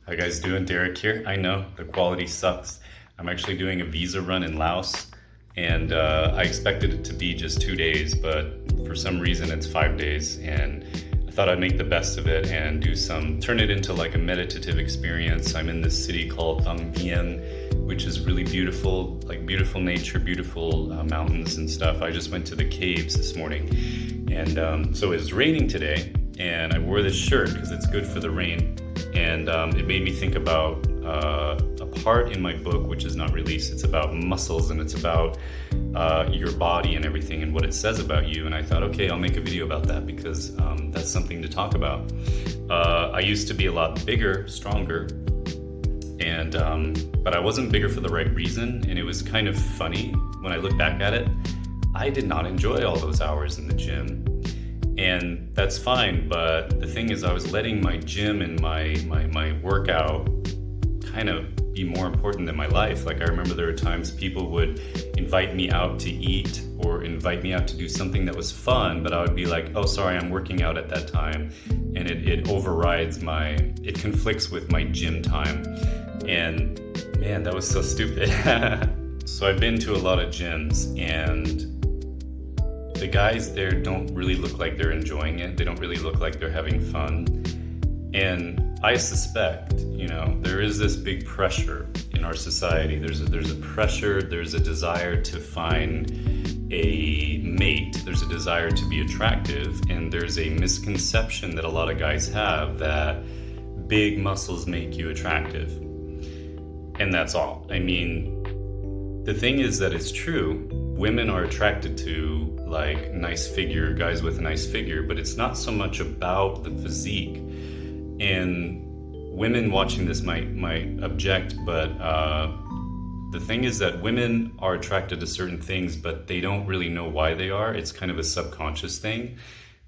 How you guys doing? Derek here. I know the quality sucks. I'm actually doing a visa run in Laos, and I expected it to be just 2 days, but for some reason it's 5 days, and I thought I'd make the best of it and turn it into like a meditative experience. I'm in this city called Phang Bien, which is really beautiful, like beautiful nature, beautiful mountains and stuff. I just went to the caves this morning, and so it was raining today, and I wore this shirt because it's good for the rain. And it made me think about a part in my book which is not released. It's about muscles, and it's about your body and everything and what it says about you. And I thought, okay, I'll make a video about that because that's something to talk about. I used to be a lot bigger, stronger, and but I wasn't bigger for the right reason. And it was kind of funny when I look back at it. I did not enjoy all those hours in the gym. And that's fine, but the thing is, I was letting my gym and my workout kind of be more important than my life. Like, I remember there were times people would invite me out to eat or invite me out to do something that was fun, but I would be like, oh, sorry, I'm working out at that time. And it overrides it conflicts with my gym time. And man, that was so stupid. So I've been to a lot of gyms, and the guys there don't really look like they're enjoying it. They don't really look like they're having fun. And I suspect, there is this big pressure in our society. There's a pressure, there's a desire to find a mate, there's a desire to be attractive, and there's a misconception that a lot of guys have that big muscles make you attractive. And that's all. I mean, the thing is that it's true. Women are attracted to like nice figure, guys with a nice figure, but it's not so much about the physique. And women watching this might object, but the thing is that women are attracted to certain things, but they don't really know why they are. It's kind of a subconscious thing.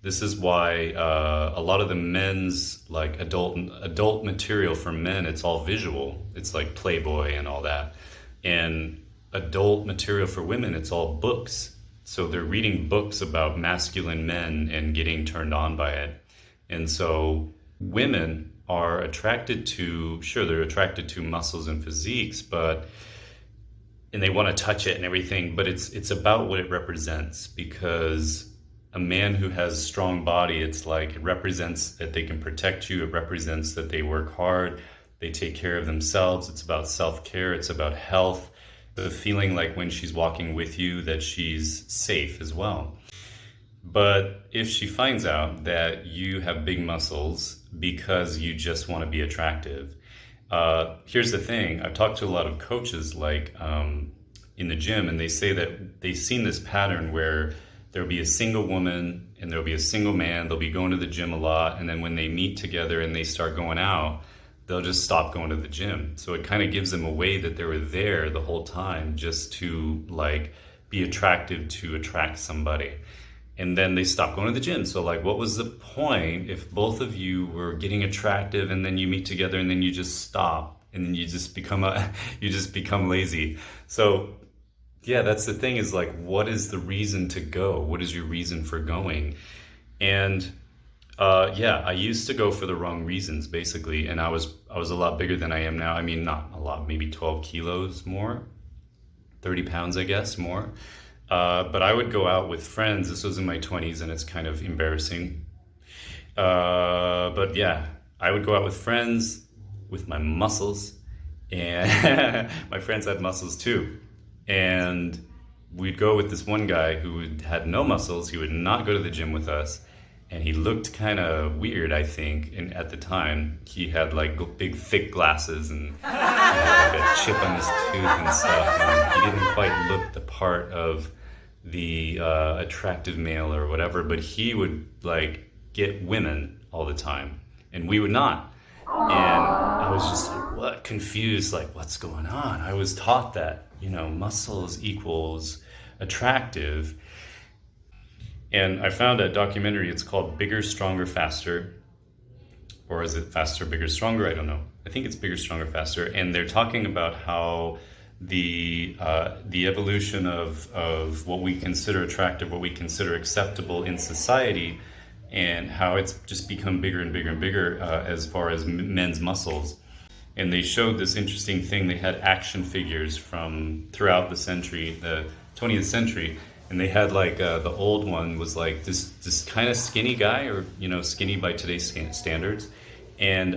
This is why a lot of the men's like adult material for men, it's all visual. It's like Playboy and all that. And adult material for women, it's all books. So they're reading books about masculine men and getting turned on by it. And so women are attracted to, sure, they're attracted to muscles and physiques, and they want to touch it and everything, but it's about what it represents. Because a man who has a strong body, it's like, it represents that they can protect you. It represents that they work hard. They take care of themselves. It's about self-care. It's about health. The feeling like when she's walking with you that she's safe as well. But if she finds out that you have big muscles because you just want to be attractive, here's the thing. I've talked to a lot of coaches like in the gym, and they say that they've seen this pattern where there'll be a single woman and there'll be a single man. They'll be going to the gym a lot, and then when they meet together and they start going out, they'll just stop going to the gym. So it kind of gives them away that they were there the whole time just to like be attractive, to attract somebody. And then they stop going to the gym. So like, what was the point if both of you were getting attractive and then you meet together and then you just stop and then you just become lazy? So yeah, that's the thing, is like, what is the reason to go? What is your reason for going? And I used to go for the wrong reasons, basically, and I was a lot bigger than I am now. I mean, not a lot, maybe 12 kilos more, 30 pounds, I guess, more. But I would go out with friends. This was in my 20s, and it's kind of embarrassing. But yeah, I would go out with friends with my muscles, and my friends had muscles too. And we'd go with this one guy who had no muscles. He would not go to the gym with us. And he looked kind of weird, I think. And at the time, he had like big, thick glasses and he had like a chip on his tooth and stuff. And he didn't quite look the part of the attractive male or whatever. But he would like get women all the time, and we would not. And I was just like, what? Confused, like, what's going on? I was taught that, muscles equals attractive. And I found a documentary, it's called Bigger, Stronger, Faster. Or is it Faster, Bigger, Stronger? I don't know. I think it's Bigger, Stronger, Faster. And they're talking about how the evolution of what we consider attractive, what we consider acceptable in society, and how it's just become bigger and bigger and bigger as far as men's muscles. and they showed this interesting thing. They had action figures from throughout the century, the 20th century, and they had like the old one was like this kind of skinny guy, or skinny by today's standards, and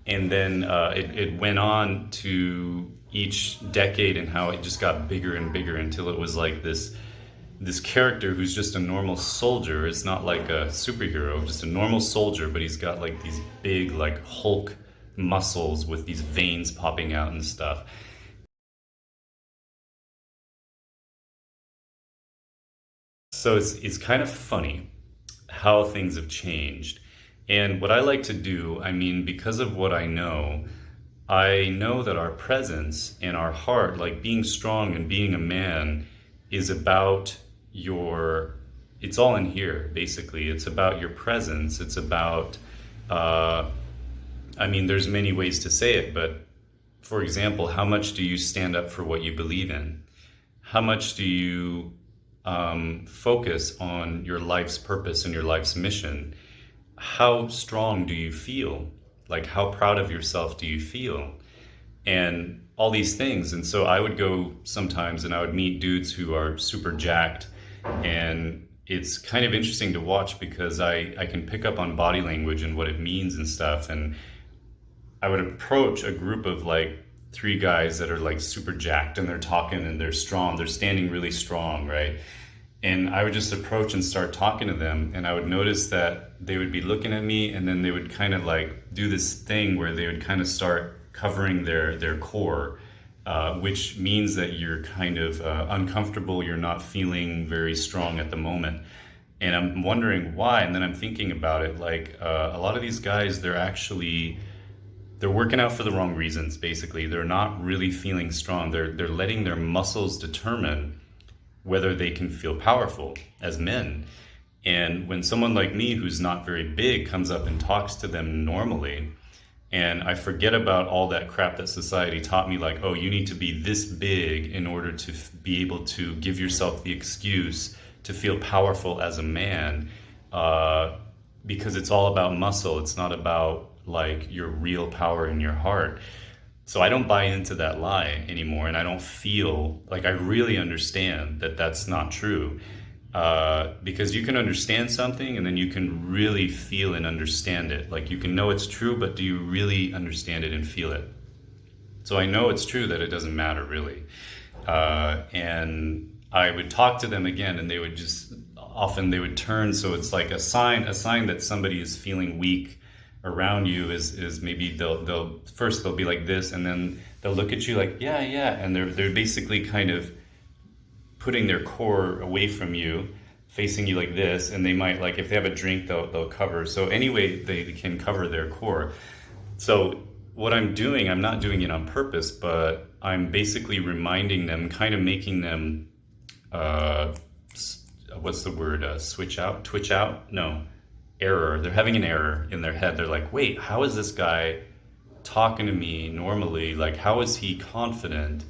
then it went on to each decade and how it just got bigger and bigger until it was like this character who's just a normal soldier. It's not like a superhero, just a normal soldier, but he's got like these big like Hulk muscles with these veins popping out and stuff. So it's kind of funny how things have changed. And what I like to do, I mean, because of what I know that our presence and our heart, like being strong and being a man, is about it's all in here, basically. It's about your presence. It's about, I mean, there's many ways to say it, but for example, how much do you stand up for what you believe in? How much do you focus on your life's purpose and your life's mission? How strong do you feel? Like, how proud of yourself do you feel? And all these things. And so I would go sometimes and I would meet dudes who are super jacked, and it's kind of interesting to watch because I can pick up on body language and what it means and stuff. And I would approach a group of like 3 guys that are like super jacked, and they're talking and they're strong, they're standing really strong, right? And I would just approach and start talking to them, and I would notice that they would be looking at me, and then they would kind of like do this thing where they would kind of start covering their core, which means that you're kind of uncomfortable, you're not feeling very strong at the moment. And I'm wondering why, and then I'm thinking about it, like a lot of these guys, they're working out for the wrong reasons, basically. They're not really feeling strong. They're letting their muscles determine whether they can feel powerful as men. And when someone like me, who's not very big, comes up and talks to them normally, and I forget about all that crap that society taught me, like, oh, you need to be this big in order to be able to give yourself the excuse to feel powerful as a man, because it's all about muscle. It's not about like your real power in your heart. So I don't buy into that lie anymore, and I don't feel like I really understand that that's not true. Because you can understand something and then you can really feel and understand it. Like, you can know it's true, but do you really understand it and feel it? So I know it's true that it doesn't matter really. And I would talk to them again, and they would often they would turn. So it's like a sign that somebody is feeling weak around you is maybe they'll be like this, and then they'll look at you like, yeah, and they're basically kind of putting their core away from you, facing you like this, and they might, like, if they have a drink, they'll cover. So anyway, they can cover their core. So what I'm doing, I'm not doing it on purpose, but I'm basically reminding them, kind of making them, what's the word, twitch out? No, error. They're having an error in their head. They're like, wait, how is this guy talking to me normally? Like, how is he confident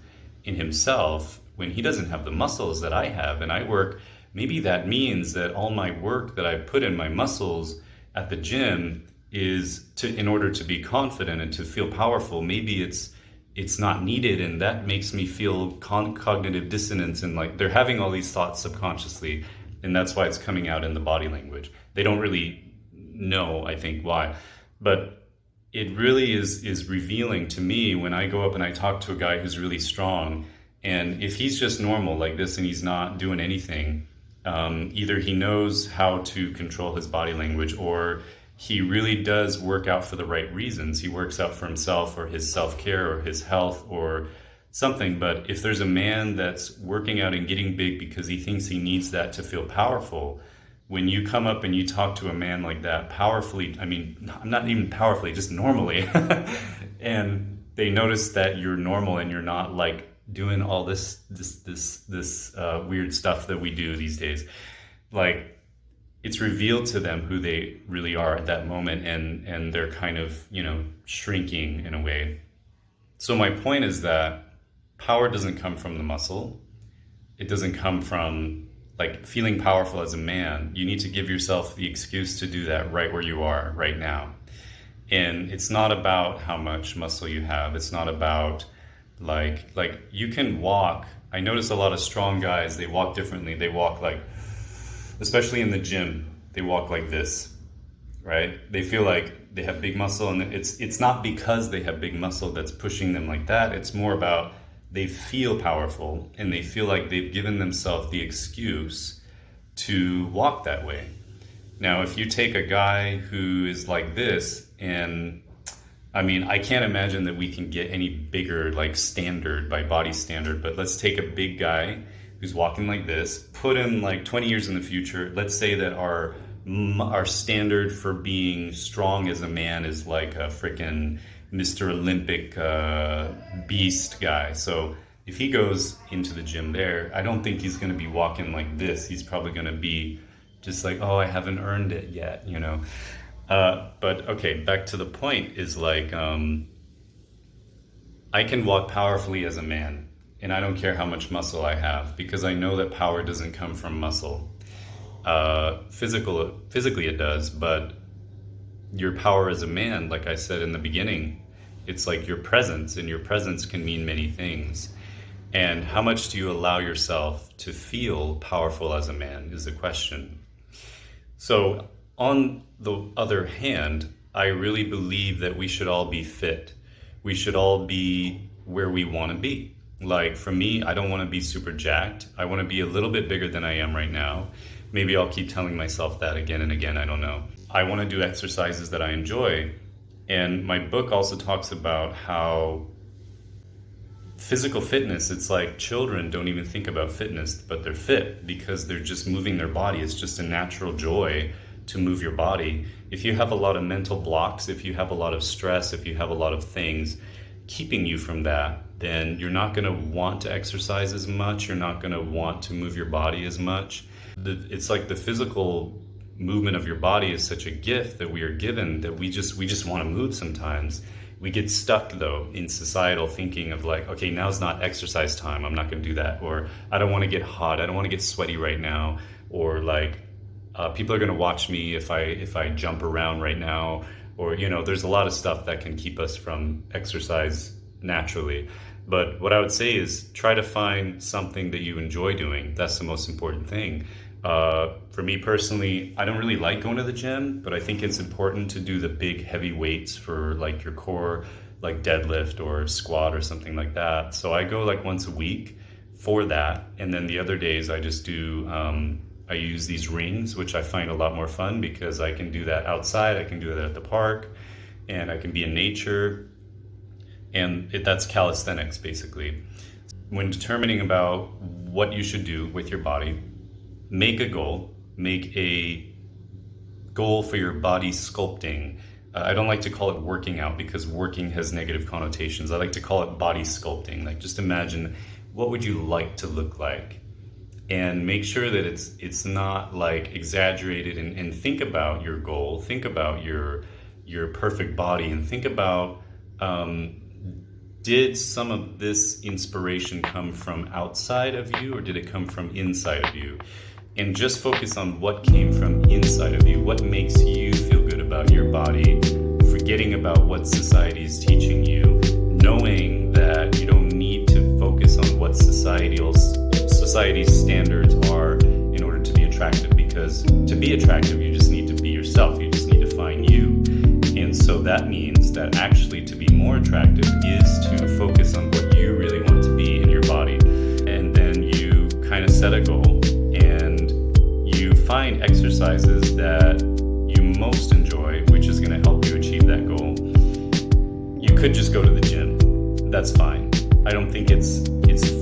in himself when he doesn't have the muscles that I have? And I work, maybe that means that all my work that I put in my muscles at the gym is in order to be confident and to feel powerful. Maybe it's not needed, and that makes me feel cognitive dissonance, and like they're having all these thoughts subconsciously, and that's why it's coming out in the body language. They don't really know, I think, why, but it really is revealing to me when I go up and I talk to a guy who's really strong. And if he's just normal like this and he's not doing anything, either he knows how to control his body language, or he really does work out for the right reasons. He works out for himself, or his self-care, or his health, or something. But if there's a man that's working out and getting big because he thinks he needs that to feel powerful, when you come up and you talk to a man like that powerfully, I mean, I'm not even powerfully, just normally, and they notice that you're normal and you're not like doing all this weird stuff that we do these days, like, it's revealed to them who they really are at that moment, and they're kind of, shrinking in a way. So my point is that power doesn't come from the muscle. It doesn't come from like feeling powerful as a man. You need to give yourself the excuse to do that right where you are right now. And it's not about how much muscle you have. It's not about like you can walk. I notice a lot of strong guys, they walk differently. They walk like, especially in the gym, they walk like this, right? They feel like they have big muscle, and it's not because they have big muscle that's pushing them like that. It's more about they feel powerful and they feel like they've given themselves the excuse to walk that way. Now, if you take a guy who is like this, and I mean, I can't imagine that we can get any bigger, like standard by body standard, but let's take a big guy who's walking like this, put him like 20 years in the future. Let's say that our standard for being strong as a man is like a freaking Mr. Olympic beast guy. So if he goes into the gym there, I don't think he's going to be walking like this. He's probably going to be just like, oh, I haven't earned it yet, you know. But okay, back to the point is like, I can walk powerfully as a man, and I don't care how much muscle I have, because I know that power doesn't come from muscle. Physically it does, but your power as a man, like I said in the beginning, it's like your presence, and your presence can mean many things. And how much do you allow yourself to feel powerful as a man is the question. So on the other hand, I really believe that we should all be fit. We should all be where we want to be. Like for me, I don't want to be super jacked. I want to be a little bit bigger than I am right now. Maybe I'll keep telling myself that again and again, I don't know. I want to do exercises that I enjoy. And my book also talks about how physical fitness, it's like children don't even think about fitness, but they're fit because they're just moving their body. It's just a natural joy to move your body. If you have a lot of mental blocks, if you have a lot of stress, if you have a lot of things keeping you from that, then you're not going to want to exercise as much. You're not going to want to move your body as much. It's like the physical movement of your body is such a gift that we are given that we just want to move sometimes. We get stuck though in societal thinking of like, okay, now's not exercise time, I'm not going to do that, or I don't want to get hot, I don't want to get sweaty right now, or like people are going to watch me if I jump around right now, or you know, there's a lot of stuff that can keep us from exercise naturally. But what I would say is try to find something that you enjoy doing. That's the most important thing. For me personally, I don't really like going to the gym, but I think it's important to do the big heavy weights for like your core, like deadlift or squat or something like that. So I go like once a week for that. And then the other days I just do, I use these rings, which I find a lot more fun because I can do that outside. I can do that at the park, and I can be in nature. And that's calisthenics basically. When determining about what you should do with your body, make a goal for your body sculpting. I don't like to call it working out because working has negative connotations. I like to call it body sculpting. Like just imagine, what would you like to look like? And make sure that it's not like exaggerated, and think about your goal, think about your perfect body, and think about, did some of this inspiration come from outside of you, or did it come from inside of you? And just focus on what came from inside of you, what makes you feel good about your body, forgetting about what society is teaching you, knowing that you don't need to focus on what society's standards are in order to be attractive, because to be attractive, you just need to be yourself, you just need to find you. And so that means that actually to be more attractive is to focus on what you really want to be in your body. And then you kind of set a goal, and you find exercises that you most enjoy, which is going to help you achieve that goal. You could just go to the gym. That's fine. I don't think it's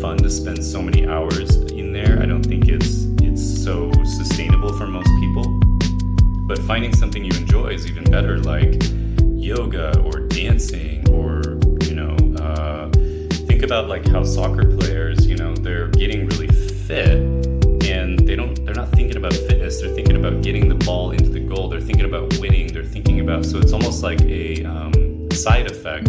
fun to spend so many hours in there. I don't think it's so sustainable for most people. But finding something you enjoy is even better, like yoga or dancing, or think about like how soccer players, they're getting really fit, and they're not thinking about fitness. They're thinking about getting the ball into the goal. They're thinking about winning. They're thinking about, so it's almost like a side effect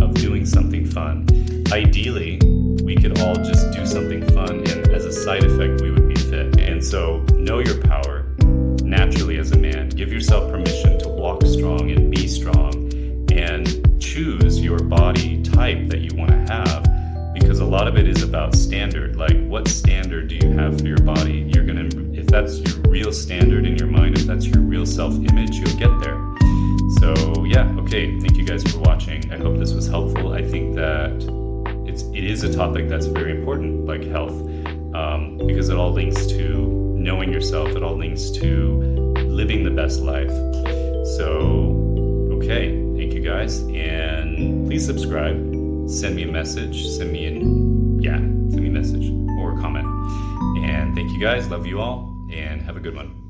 of doing something fun. Ideally, we could all just do something fun, and as a side effect, we would be fit. And so know your power naturally as a man. Give yourself permission to walk strong and be strong, choose your body type that you want to have, because a lot of it is about standard. Like, what standard do you have for your body? You're gonna, if that's your real standard in your mind, if that's your real self-image, you'll get there. So yeah, okay, thank you guys for watching. I hope this was helpful. I think that it is a topic that's very important, like health, because it all links to knowing yourself. It all links to living the best life. So, okay, thank you guys, and please subscribe. Send me a message. Send me a message or a comment. And thank you guys. Love you all, and have a good one.